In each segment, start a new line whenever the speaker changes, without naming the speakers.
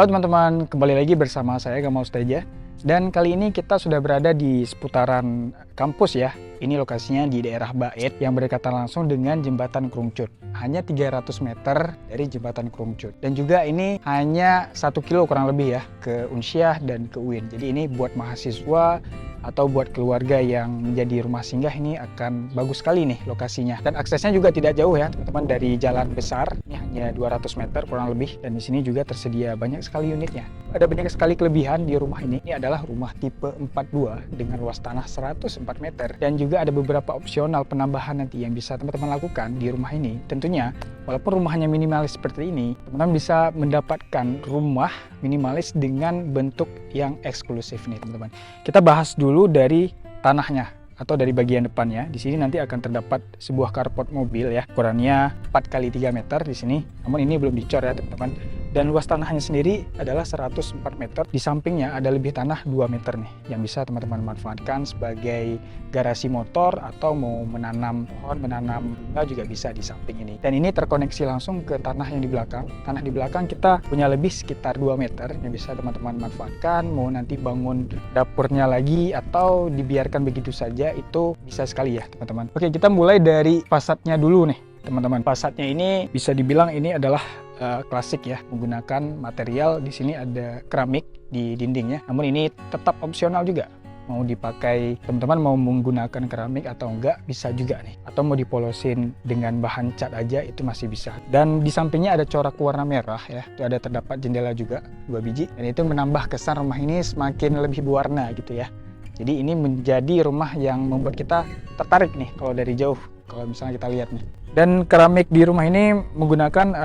Halo teman-teman, kembali lagi bersama saya Gamal Steja. Dan kali ini kita sudah berada di seputaran kampus ya. Ini lokasinya di daerah Bait yang berdekatan langsung dengan jembatan Krungcut. Hanya 300 meter dari jembatan Krungcut. Dan juga ini hanya 1 kilo kurang lebih ya ke Unsyah dan ke UIN. Jadi ini buat mahasiswa atau buat keluarga yang menjadi rumah singgah ini akan bagus sekali nih lokasinya. Dan aksesnya juga tidak jauh ya teman-teman dari jalan besar. Ini hanya 200 meter kurang lebih. Dan di sini juga tersedia banyak sekali unitnya. Ada banyak sekali kelebihan di rumah ini. Ini adalah rumah tipe 42 dengan luas tanah 104 meter. Dan juga ada beberapa opsional penambahan nanti yang bisa teman-teman lakukan di rumah ini. Tentunya walaupun rumahnya minimalis seperti ini, teman-teman bisa mendapatkan rumah minimalis dengan bentuk yang eksklusif nih teman-teman. Kita bahas dulu dari tanahnya atau dari bagian depannya. Di sini nanti akan terdapat sebuah carport mobil ya, ukurannya 4x3 meter di sini. Namun ini belum dicor ya teman-teman. Dan luas tanahnya sendiri adalah 104 meter. Di sampingnya ada lebih tanah 2 meter nih yang bisa teman-teman manfaatkan sebagai garasi motor atau mau menanam pohon, menanam bunga juga bisa di samping ini. Dan ini terkoneksi langsung ke tanah yang di belakang. Tanah di belakang kita punya lebih sekitar 2 meter yang bisa teman-teman manfaatkan. Mau nanti bangun dapurnya lagi atau dibiarkan begitu saja, itu bisa sekali ya teman-teman. Oke, kita mulai dari fasadnya dulu nih teman-teman. Fasadnya ini bisa dibilang ini adalah klasik ya, menggunakan material di sini ada keramik di dindingnya. Namun ini tetap opsional juga. Mau dipakai teman-teman mau menggunakan keramik atau enggak bisa juga nih. Atau mau dipolosin dengan bahan cat aja itu masih bisa. Dan di sampingnya ada corak warna merah ya. Itu ada terdapat jendela juga 2 biji. Dan itu menambah kesan rumah ini semakin lebih berwarna gitu ya. Jadi ini menjadi rumah yang membuat kita tertarik nih kalau dari jauh. Kalau misalnya kita lihat nih. Dan keramik di rumah ini menggunakan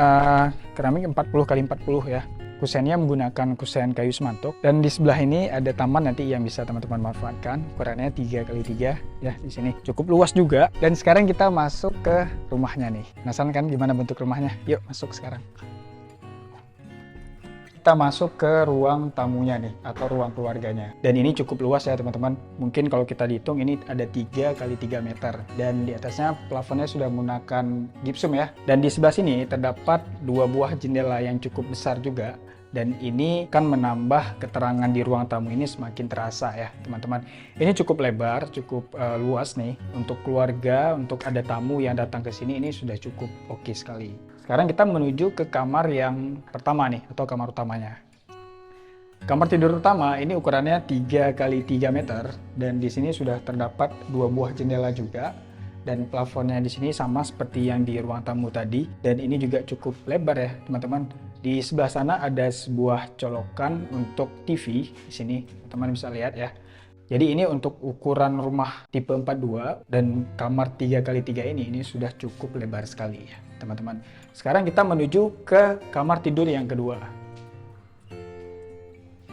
keramik 40x40 ya. Kusennya menggunakan kusen kayu semantuk. Dan di sebelah ini ada taman nanti yang bisa teman-teman manfaatkan. Ukurannya 3x3 ya di sini. Cukup luas juga. Dan sekarang kita masuk ke rumahnya nih. Penasaran kan gimana bentuk rumahnya? Yuk masuk sekarang. Kita masuk ke ruang tamunya nih atau ruang keluarganya. Dan ini cukup luas ya teman-teman. Mungkin kalau kita dihitung ini ada 3x3 meter. Dan di atasnya plafonnya sudah menggunakan gipsum ya. Dan di sebelah sini terdapat 2 buah jendela yang cukup besar juga. Dan ini kan menambah keterangan di ruang tamu ini semakin terasa ya teman-teman. Ini cukup lebar, cukup luas nih. Untuk keluarga, untuk ada tamu yang datang ke sini ini sudah cukup oke sekali. Sekarang kita menuju ke kamar yang pertama nih, atau kamar utamanya. Kamar tidur utama ini ukurannya 3x3 meter, dan di sini sudah terdapat 2 buah jendela juga, dan plafonnya di sini sama seperti yang di ruang tamu tadi, dan ini juga cukup lebar ya teman-teman. Di sebelah sana ada sebuah colokan untuk TV di sini, teman-teman bisa lihat ya. Jadi ini untuk ukuran rumah tipe 42 dan kamar 3x3 ini sudah cukup lebar sekali ya teman-teman. Sekarang kita menuju ke kamar tidur yang kedua.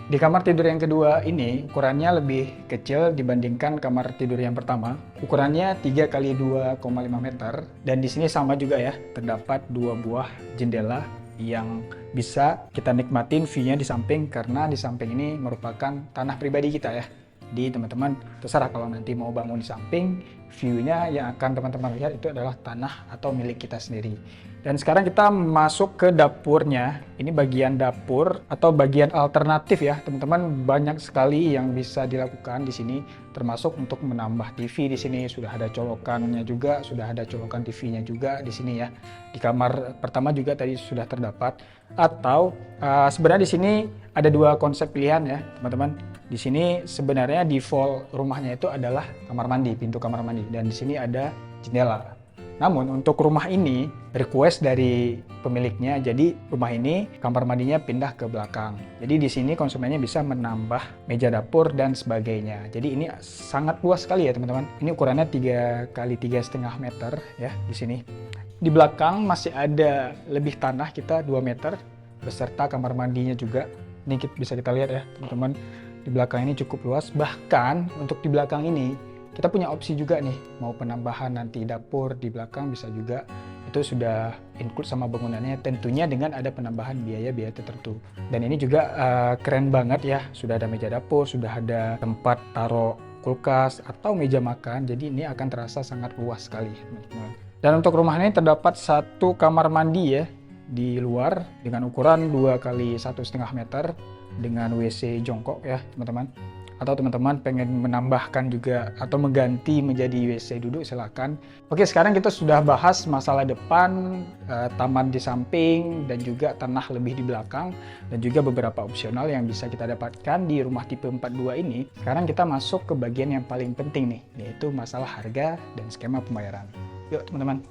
Di kamar tidur yang kedua ini ukurannya lebih kecil dibandingkan kamar tidur yang pertama. Ukurannya 3x2,5 meter dan di sini sama juga ya, terdapat 2 buah jendela yang bisa kita nikmatin view-nya di samping karena di samping ini merupakan tanah pribadi kita ya. Jadi teman-teman terserah kalau nanti mau bangun di samping, view-nya yang akan teman-teman lihat itu adalah tanah atau milik kita sendiri. Dan sekarang kita masuk ke dapurnya. Ini bagian dapur atau bagian alternatif ya teman-teman. Banyak sekali yang bisa dilakukan di sini, termasuk untuk menambah TV di sini. Sudah ada colokannya juga, sudah ada colokan TV-nya juga di sini ya. Di kamar pertama juga tadi sudah terdapat. Atau sebenarnya di sini ada 2 konsep pilihan ya teman-teman. Di sini sebenarnya default rumahnya itu adalah kamar mandi, pintu kamar mandi, dan di sini ada jendela. Namun untuk rumah ini request dari pemiliknya, jadi rumah ini kamar mandinya pindah ke belakang. Jadi di sini konsumennya bisa menambah meja dapur dan sebagainya. Jadi ini sangat luas sekali ya teman-teman. Ini ukurannya 3x3,5 meter ya di sini. Di belakang masih ada lebih tanah kita 2 meter beserta kamar mandinya juga. Ini bisa kita lihat ya teman-teman. Di belakang ini cukup luas, bahkan untuk di belakang ini kita punya opsi juga nih, mau penambahan nanti dapur di belakang bisa juga, itu sudah include sama bangunannya, tentunya dengan ada penambahan biaya-biaya tertentu. Dan ini juga keren banget ya, sudah ada meja dapur, sudah ada tempat taruh kulkas atau meja makan, jadi ini akan terasa sangat luas sekali teman-teman. Dan untuk rumah ini terdapat 1 kamar mandi ya, di luar dengan ukuran 2 kali 1,5 meter dengan WC jongkok ya teman-teman. Atau teman-teman pengen menambahkan juga atau mengganti menjadi WC duduk, silakan. Oke, sekarang kita sudah bahas masalah depan, taman di samping, dan juga tanah lebih di belakang, dan juga beberapa opsional yang bisa kita dapatkan di rumah tipe 42 ini. Sekarang kita masuk ke bagian yang paling penting nih, yaitu masalah harga dan skema pembayaran. Yuk teman-teman.